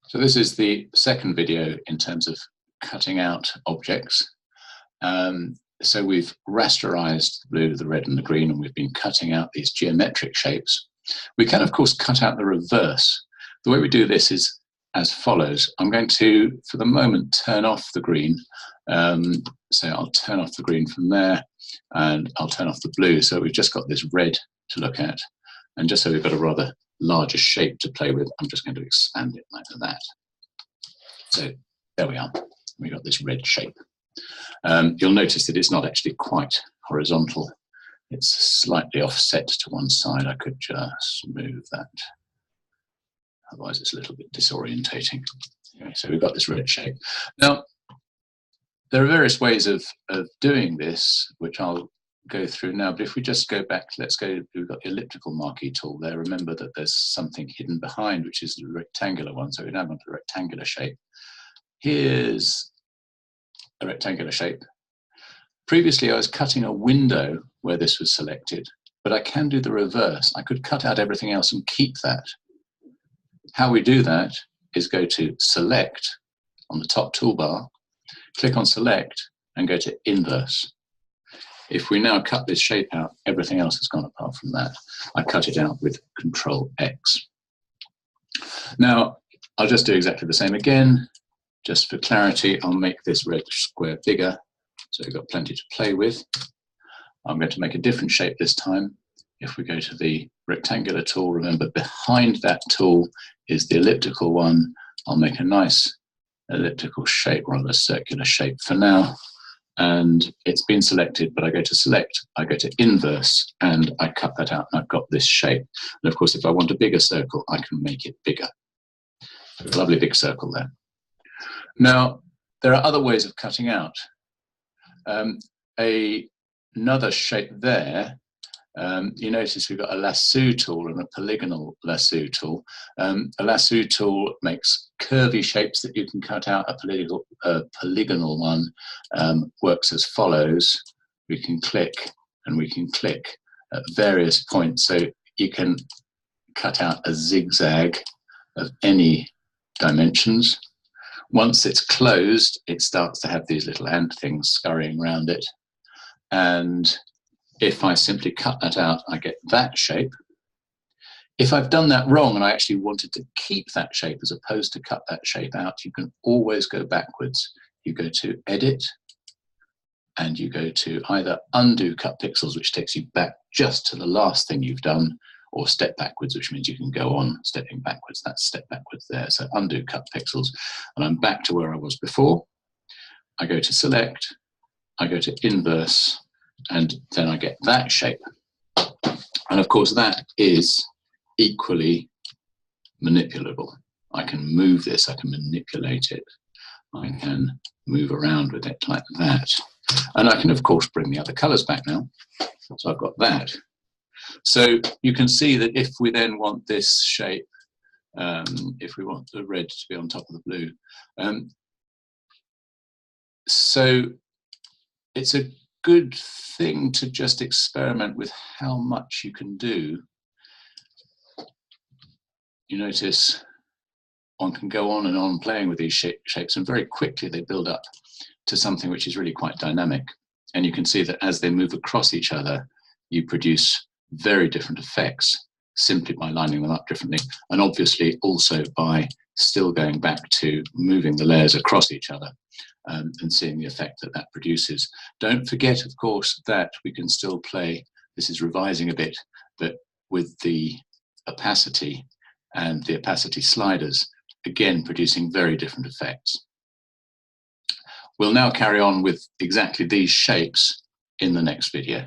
So this is the second video in terms of cutting out objects. So we've rasterized the blue, the red and the green, and we've been cutting out these geometric shapes. We can of course cut out the reverse. The way we do this is as follows. I'm going to, for the moment, turn off the green. So I'll turn off the green from there, and I'll turn off the blue. So we've just got this red to look at. And just so we've got a rather larger shape to play with, I'm just going to expand it like that. So there we are. We've got this red shape. You'll notice that it's not actually quite horizontal. It's slightly offset to one side. I could just move that. Otherwise it's a little bit disorientating. Anyway, so we've got this red shape. Now, there are various ways of doing this, which I'll go through now, but if we just go back, let's go, we've got the elliptical marquee tool there. Remember that there's something hidden behind, which is the rectangular one. So we now want the rectangular shape. Here's a rectangular shape. Previously I was cutting a window where this was selected, but I can do the reverse. I could cut out everything else and keep that. How we do that is go to Select on the top toolbar, click on Select and go to Inverse. If we now cut this shape out, everything else has gone apart from that. I cut it out with Control X. Now, I'll just do exactly the same again. Just for clarity, I'll make this red square bigger, so we've got plenty to play with. I'm going to make a different shape this time. If we go to the rectangular tool, remember behind that tool is the elliptical one. I'll make a nice elliptical shape, rather circular shape for now. And it's been selected, but I go to Select, I go to Inverse, and I cut that out, and I've got this shape. And of course, if I want a bigger circle, I can make it bigger. A lovely big circle there. Now, there are other ways of cutting out. Another shape there, you notice we've got a lasso tool and a polygonal lasso tool. A lasso tool makes curvy shapes that you can cut out. A polygonal one works as follows. We can click and we can click at various points. So you can cut out a zigzag of any dimensions. Once it's closed, it starts to have these little ant things scurrying around it. And if I simply cut that out, I get that shape. If I've done that wrong and I actually wanted to keep that shape as opposed to cut that shape out, you can always go backwards. You go to Edit, and you go to either Undo Cut Pixels, which takes you back just to the last thing you've done, or Step Backwards, which means you can go on stepping backwards. That's Step Backwards there. So Undo Cut Pixels, and I'm back to where I was before. I go to Select, I go to Inverse, and then I get that shape. And of course that is equally manipulable. I can move this, I can manipulate it, I can move around with it like that. And I can of course bring the other colors back now. So I've got that. So you can see that if we then want this shape, if we want the red to be on top of the blue, so it's a good thing to just experiment with how much you can do. You notice one can go on and on playing with these shapes, and very quickly they build up to something which is really quite dynamic. And you can see that as they move across each other, you produce very different effects simply by lining them up differently, and obviously also by still going back to moving the layers across each other. And seeing the effect that that produces. Don't forget, of course, that we can still play, this is revising a bit, but with the opacity and the opacity sliders, again, producing very different effects. We'll now carry on with exactly these shapes in the next video.